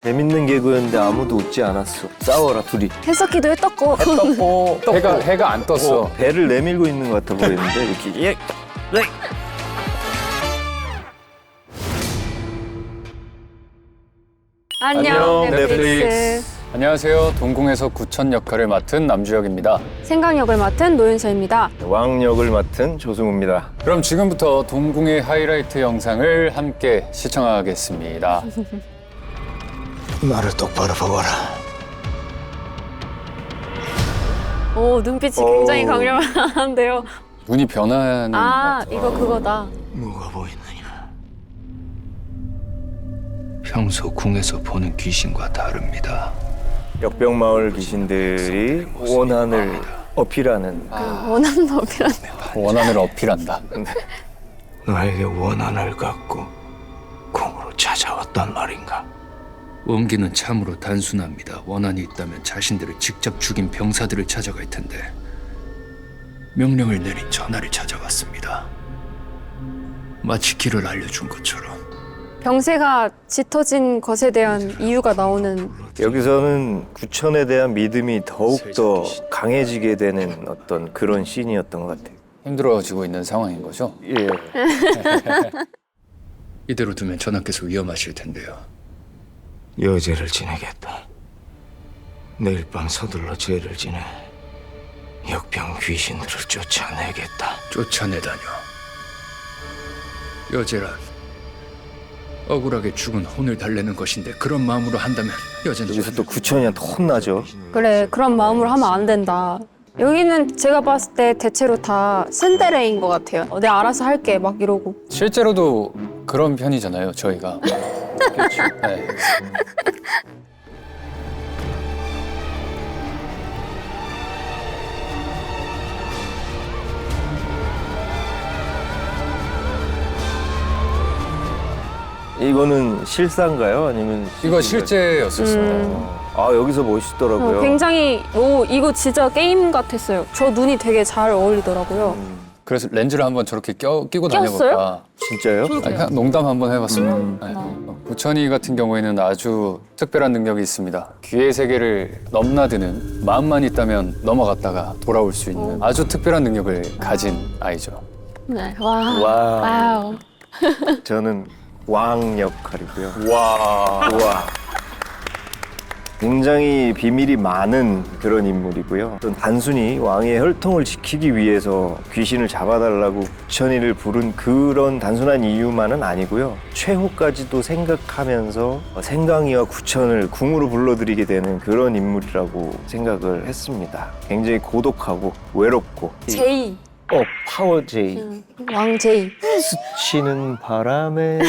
재밌는 개그였는데 아무도 웃지 않았어. 싸워라 둘이. 했었기도 했었고. 떴고 해가 안 떴어. 배를 내밀고 있는 것 같아 보이는데 이렇게 예. 네. 안녕, 넷플릭스. 안녕하세요. 동궁에서 구천 역할을 맡은 남주혁입니다. 생강역을 맡은 노윤서입니다. 왕역을 맡은 조승우입니다. 그럼 지금부터 동궁의 하이라이트 영상을 함께 시청하겠습니다. 나를 똑바로 보거라. 오, 눈빛이 굉장히 어우. 강렬한데요. 눈이 변하는 아, 것 같아요. 이거 그거다. 뭐가 보이느냐? 평소 궁에서 보는 귀신과 다릅니다. 역병마을 귀신들이 원한을 어필하는 원하는 어필한. 원한을 어필한다. 너에게 원한을 갖고 궁으로 찾아왔단 말인가? 원기는 참으로 단순합니다. 원한이 있다면 자신들을 직접 죽인 병사들을 찾아갈 텐데 명령을 내린 전하를 찾아왔습니다. 마치 길을 알려준 것처럼. 병세가 짙어진 것에 대한 이유가 나오는. 여기서는 구천에 대한 믿음이 더욱더 강해지게 되는 어떤 그런 씬이었던 것 같아요. 힘들어지고 있는 상황인 거죠. 예. 이대로 두면 전하께서 위험하실 텐데요. 여제를 지내겠다. 내일 밤 서둘러 죄를 지내 역병 귀신들을 쫓아내겠다. 쫓아내다뇨. 여제란 억울하게 죽은 혼을 달래는 것인데 그런 마음으로 한다면 여제는 여기서 또 구천이한테 혼나죠. 그래, 그런 마음으로 하면 안 된다. 여기는 제가 봤을 때 대체로 다 신데레인 것 같아요. 내가 알아서 할게 막 이러고. 실제로도 그런 편이잖아요, 저희가. 그렇죠. 네. 이거는 실사인가요? 아니면 이거 실제였었어요. 아 여기서 멋있더라고요. 굉장히 이거 진짜 게임 같았어요. 저 눈이 되게 잘 어울리더라고요. 그래서 렌즈를 한번 저렇게 끼고 꼈어요? 다녀볼까. 진짜요? 아니, 그냥 농담 한번 해봤습니다. 네. 부천이 같은 경우에는 아주 특별한 능력이 있습니다. 귀의 세계를 넘나드는 마음만 있다면 넘어갔다가 돌아올 수 있는 아주 특별한 능력을 가진 아이죠. 네. 와. 와. 와우. 저는 왕 역할이고요. 와. 와. 굉장히 비밀이 많은 그런 인물이고요. 또 단순히 왕의 혈통을 지키기 위해서 귀신을 잡아달라고 구천이를 부른 그런 단순한 이유만은 아니고요. 최후까지도 생각하면서 생강이와 구천을 궁으로 불러들이게 되는 그런 인물이라고 생각을 했습니다. 굉장히 고독하고 외롭고 제이. 파워 제이. 왕 제이. 스치는 바람에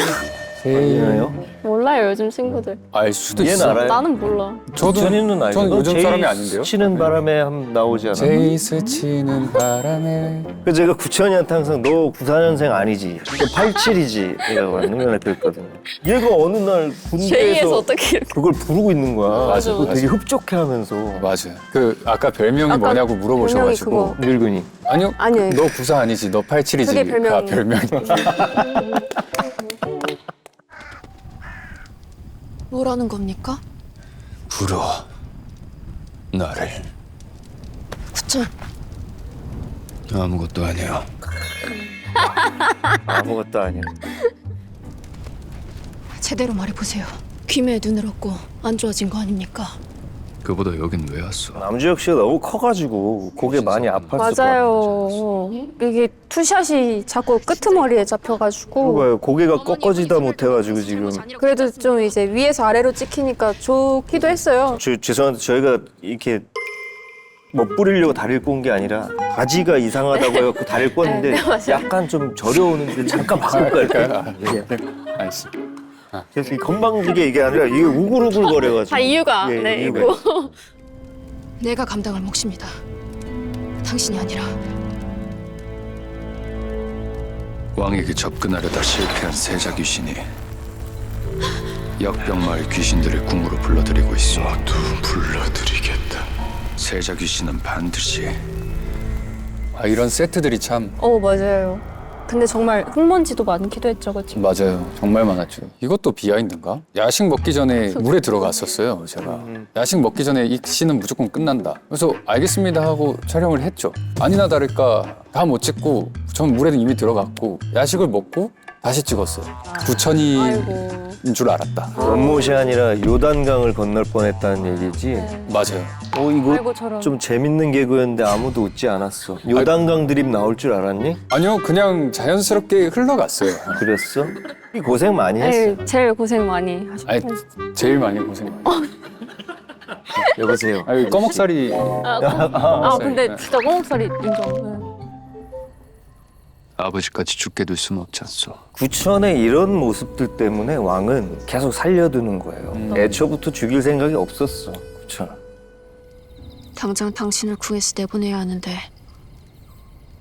아니에요? 몰라요, 요즘 친구들. 알 수도 얘는 있어. 알아요? 나는 몰라. 구천이는 알죠. 저는 요즘 사람이 아닌데요. 스치는 바람에 한번 나오지 않아? 제이 스치는 바람에. 그 제가 구천이한테 항상 너 94년생 아니지? 너 87이지? 내가 맨날 그랬거든요. 얘가 어느 날 제이에서 군대에서 어떻게 이렇게. 그걸 부르고 있는 거야. 맞아, 그거 되게 맞아. 흡족해하면서 맞아요. 그 아까 별명이 아까 뭐냐고 물어보셔가지고 별명이 늙은이. 아니요. 아니에요. 너 94 아니지. 너 87이지. 그게 별명이에요. 아, 별명이. 뭐라는 겁니까? 불어 나를. 구천, 아무것도 아니야. 아무것도 아니야. 제대로 말해보세요. 귀매에 눈을 얻고 안 좋아진 거 아닙니까? 그보다 여긴 왜 왔어? 남주혁 씨가 너무 커가지고 고개 많이 아팠을 거야. 맞아요. 이게 투샷이 자꾸 끄트머리에 잡혀가지고. 그거예요. 고개가 꺾어지다 못해가지고 지금. 그래도 좀 이제 위에서 아래로 찍히니까 좋기도 했어요. 죄송한데 저희가 이렇게 뭐 뿌리려고 다리를 꼰 게 아니라 바지가 이상하다고 해갖고 다리를 꿨는데 네, 맞아요. 약간 좀 저려오는데 잠깐 바꿀까요? 알겠습니다. 그래서 이 건방지게 이게 아니라 이게 우글우글거려가지고. 다 이유가 예, 네 이유가 있고. 내가 감당할 몫입니다. 당신이 아니라. 왕에게 접근하려다 실패한 세자 귀신이 역병마을 귀신들을 궁으로 불러들이고 있어. 모두 불러들이겠다. 세자 귀신은 반드시 아, 이런 세트들이 참 맞아요. 근데 정말 흙먼지도 많기도 했죠, 그렇죠? 맞아요. 정말 많았죠. 이것도 비하인드인가? 야식 먹기 전에 물에 들어갔었어요, 제가. 야식 먹기 전에 이 씬은 무조건 끝난다. 그래서 알겠습니다 하고 촬영을 했죠. 아니나 다를까 다 못 찍고 전 물에 이미 들어갔고 야식을 먹고 다시 찍었어요. 부천이인 아이고. 줄 알았다. 원못이 아니라 요단강을 건널 뻔했다는 얘기지. 맞아요. 이거 아이고, 저런. 좀 재밌는 개그였는데 아무도 웃지 않았어. 요단강 드립 나올 줄 알았니? 아니요, 그냥 자연스럽게 흘러갔어요. 그랬어? 이 고생 많이 했어. 네, 제일 고생 많이 하셨고. 아니, 제일 많이 고생. 여보세요. 아니, 꺼먹살이. 근데 진짜 꼬목살이 인정. 네. 아버지까지 죽게 둘 수는 없지 않소. 구천의 이런 모습들 때문에 왕은 계속 살려두는 거예요. 애초부터 죽일 생각이 없었어. 구천. 당장 당신을 구해서 내보내야 하는데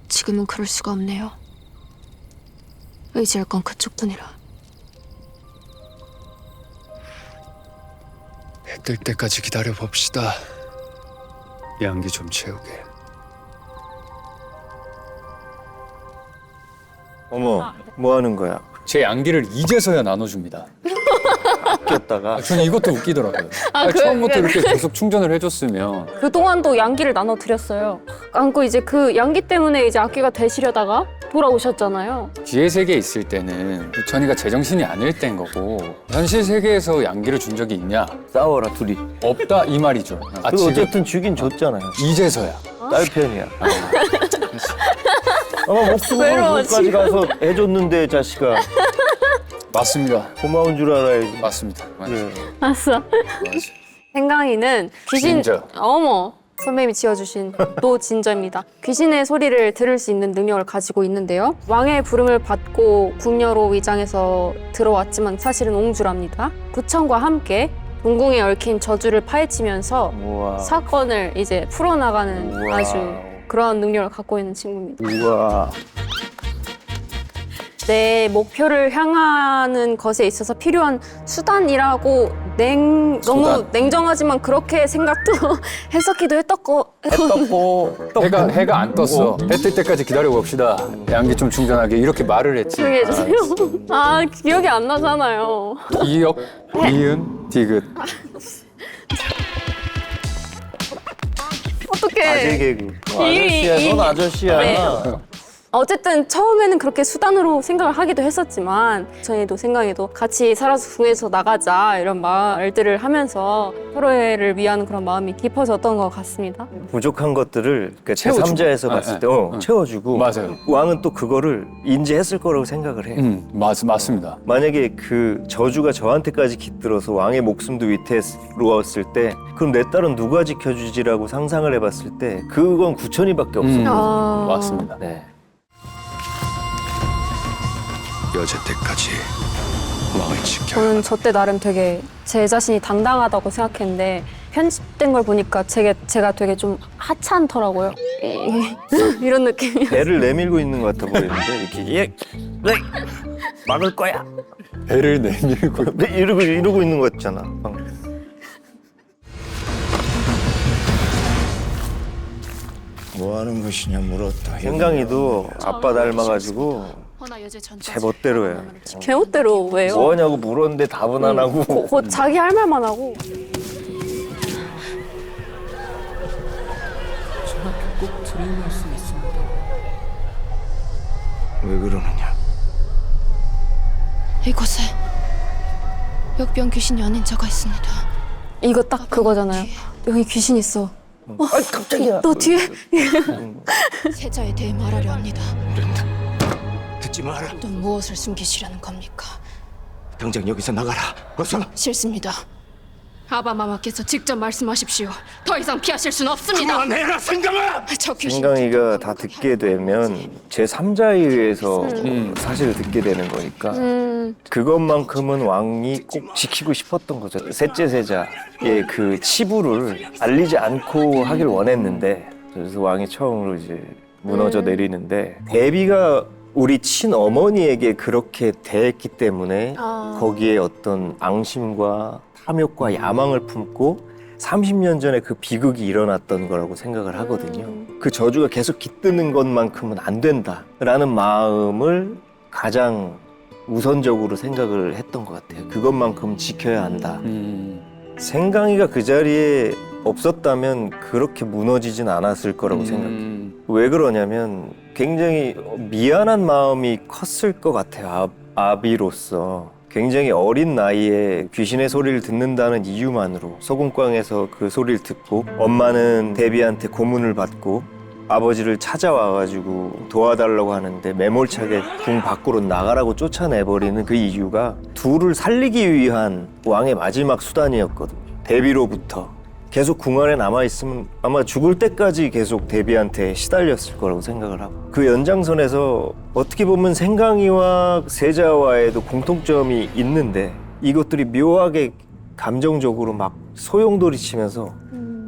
지금은 그럴 수가 없네요. 의지할 건 그쪽뿐이라. 해 뜰 때까지 기다려 봅시다. 양기 좀 채우게. 어머, 뭐 하는 거야? 제 양기를 이제서야 나눠줍니다. 꼈다가. 저는 이것도 웃기더라고요. 처음부터 이렇게 계속 충전을 해줬으면. 그동안도 양기를 나눠드렸어요. 안고 이제 그 양기 때문에 이제 악기가 되시려다가 돌아오셨잖아요. 기의 세계에 있을 때는 부천이가 제정신이 아닐 때인 거고 현실 세계에서 양기를 준 적이 있냐? 싸워라, 둘이. 없다 이 말이죠. 그 지금 어쨌든 주긴 줬잖아요. 이제서야. 딸 편이야. 목숨 외로워, 걸고까지 가서 해줬는데 자식아. 맞습니다. 고마운 줄 알아야지. 맞습니다. 그래. 알았어. 생강이는 귀신. 진저. 어머. 선배님이 지어주신 노진저입니다. 귀신의 소리를 들을 수 있는 능력을 가지고 있는데요. 왕의 부름을 받고 궁녀로 위장해서 들어왔지만 사실은 옹주랍니다. 부천과 함께 동궁에 얽힌 저주를 파헤치면서 우와. 사건을 이제 풀어나가는 우와. 아주 그런 능력을 갖고 있는 친구입니다. 우와. 내 목표를 향하는 것에 있어서 필요한 수단이라고 너무 냉정하지만 그렇게 생각도 했었기도 했었고 해가 안 떴어. 해 뜰 때까지 기다려 봅시다. 양기 좀 충전하게 이렇게 말을 했지. 조용히 해주세요. 아 기억이 안 나잖아요. 이역, 이은, 디귿. 어떡해. 아재 개그. 이- 아저씨야, 이- 넌 아저씨야. 네. 어쨌든 처음에는 그렇게 수단으로 생각을 하기도 했었지만 저희도 생각에도 같이 살아서 구해서 나가자 이런 말들을 하면서 서로를 위한 그런 마음이 깊어졌던 것 같습니다. 부족한 것들을 그러니까 채워주고. 제3자에서 봤을 때 채워주고 맞아요. 왕은 또 그거를 인지했을 거라고 생각을 해. 맞습니다. 만약에 그 저주가 저한테까지 깃들어서 왕의 목숨도 위태로웠을 때 그럼 내 딸은 누가 지켜주지라고 상상을 해봤을 때 그건 구천이밖에 없어요. 아. 맞습니다. 네. 여제 때까지 왕을 지켜. 저는 저 때 나름 되게 제 자신이 당당하다고 생각했는데 편집된 걸 보니까 제가 되게 좀 하찮더라고요. 이런 느낌이요. 배를 내밀고 있는 것 같아 보이는데 이렇게 막을 거야. 배를 내밀고. 네, 이러고 있는 것 같잖아. 뭐 하는 것이냐 물었다. 생강이도 아빠 닮아가지고 제 멋대로 해. 제멋대로 왜요? 뭐하냐고 물었는데 답은 안 하고. 곧 자기 할 말만 하고. 왜 그러느냐? 이곳에 역병 귀신이 아닌 자가 있습니다. 이거 딱 그거잖아요. 여기 귀신 있어. 아이 깜짝이야. 너 뒤에 세자에 대해 말하려 합니다. 듣지 마라. 또 무엇을 숨기시려는 겁니까? 당장 여기서 나가라. 어서. 싫습니다. 아바마마께서 직접 말씀하십시오. 더 이상 피하실 수는 없습니다. 그만해라 생강아. 저 귀신 생강이가 다 듣게 되면 제3자에 의해서 사실을 듣게 되는 거니까 그것만큼은 왕이 꼭 지키고 싶었던 거죠. 셋째 세자의 그 치부를 알리지 않고 하길 원했는데 그래서 왕이 처음으로 이제 무너져 내리는데 대비가 우리 친어머니에게 그렇게 대했기 때문에 거기에 어떤 앙심과 탐욕과 야망을 품고 30년 전에 그 비극이 일어났던 거라고 생각을 하거든요. 그 저주가 계속 깃드는 것만큼은 안 된다라는 마음을 가장 우선적으로 생각을 했던 것 같아요. 그것만큼 지켜야 한다. 생강이가 그 자리에 없었다면 그렇게 무너지진 않았을 거라고 생각해요. 왜 그러냐면 굉장히 미안한 마음이 컸을 것 같아요. 아비로서 굉장히 어린 나이에 귀신의 소리를 듣는다는 이유만으로 소금광에서 그 소리를 듣고 엄마는 데비한테 고문을 받고 아버지를 찾아와가지고 도와달라고 하는데 매몰차게 궁 밖으로 나가라고 쫓아내버리는 그 이유가 둘을 살리기 위한 왕의 마지막 수단이었거든요. 데비로부터 계속 궁 안에 남아있으면 아마 죽을 때까지 계속 데비한테 시달렸을 거라고 생각을 하고, 그 연장선에서 어떻게 보면 생강이와 세자와에도 공통점이 있는데 이것들이 묘하게 감정적으로 막 소용돌이치면서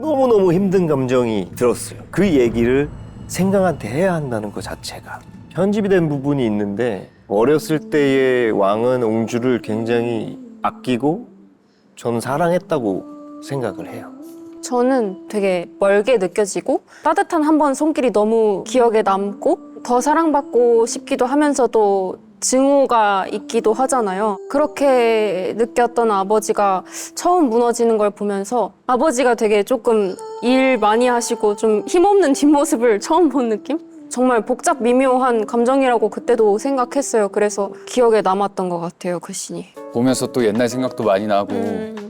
너무너무 힘든 감정이 들었어요. 그 얘기를 생강한테 해야 한다는 것 자체가 편집이 된 부분이 있는데, 어렸을 때의 왕은 옹주를 굉장히 아끼고 저는 사랑했다고 생각을 해요. 저는 되게 멀게 느껴지고 따뜻한 한 번 손길이 너무 기억에 남고 더 사랑받고 싶기도 하면서도 증오가 있기도 하잖아요. 그렇게 느꼈던 아버지가 처음 무너지는 걸 보면서 아버지가 되게 조금 일 많이 하시고 좀 힘없는 뒷모습을 처음 본 느낌? 정말 복잡 미묘한 감정이라고 그때도 생각했어요. 그래서 기억에 남았던 것 같아요, 그 씬이. 보면서 또 옛날 생각도 많이 나고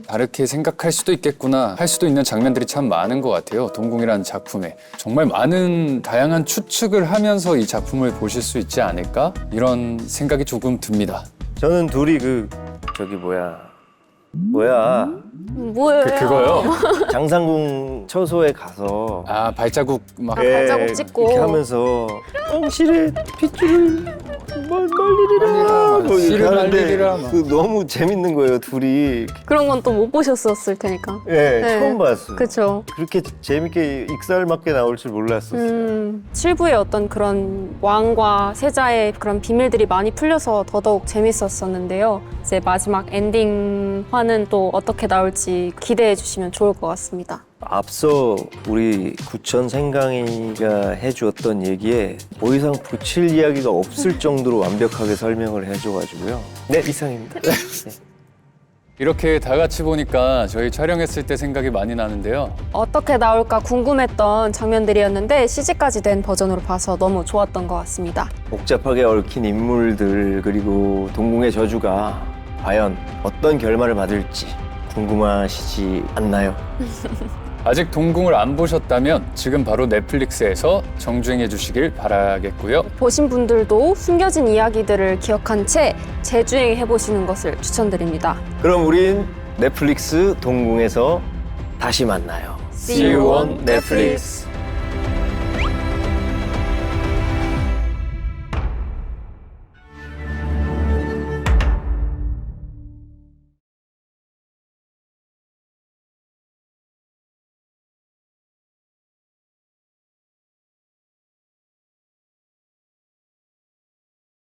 다르게 생각할 수도 있겠구나 할 수도 있는 장면들이 참 많은 것 같아요. 동궁이라는 작품에 정말 많은 다양한 추측을 하면서 이 작품을 보실 수 있지 않을까 이런 생각이 조금 듭니다. 저는 둘이 뭐예요? 그거요? 장상궁 처소에 가서 아 발자국 막 발자국 찍고. 이렇게 하면서 엉실의 핏줄을 말리리라 뭐 이렇게 씨를 하는데 말리리라 막. 그 너무 재밌는 거예요, 둘이. 그런 건 또 못 보셨었을 테니까. 예, 네. 처음 봤어요. 그렇죠. 그렇게 재밌게 익살맞게 나올 줄 몰랐었어요. 7부의 어떤 그런 왕과 세자의 그런 비밀들이 많이 풀려서 더더욱 재밌었었는데요. 이제 마지막 엔딩화는 또 어떻게 나올지 기대해 주시면 좋을 것 같습니다. 앞서 우리 구천 생강이가 해주었던 얘기에 더 이상 붙일 이야기가 없을 정도로 완벽하게 설명을 해줘가지고요. 네, 이상입니다. 네. 이렇게 다 같이 보니까 저희 촬영했을 때 생각이 많이 나는데요. 어떻게 나올까 궁금했던 장면들이었는데 CG까지 된 버전으로 봐서 너무 좋았던 것 같습니다. 복잡하게 얽힌 인물들 그리고 동궁의 저주가 과연 어떤 결말을 맞을지 궁금하시지 않나요? 아직 동궁을 안 보셨다면 지금 바로 넷플릭스에서 정주행해 주시길 바라겠고요. 보신 분들도 숨겨진 이야기들을 기억한 채 재주행해 보시는 것을 추천드립니다. 그럼 우린 넷플릭스 동궁에서 다시 만나요. See you on Netflix.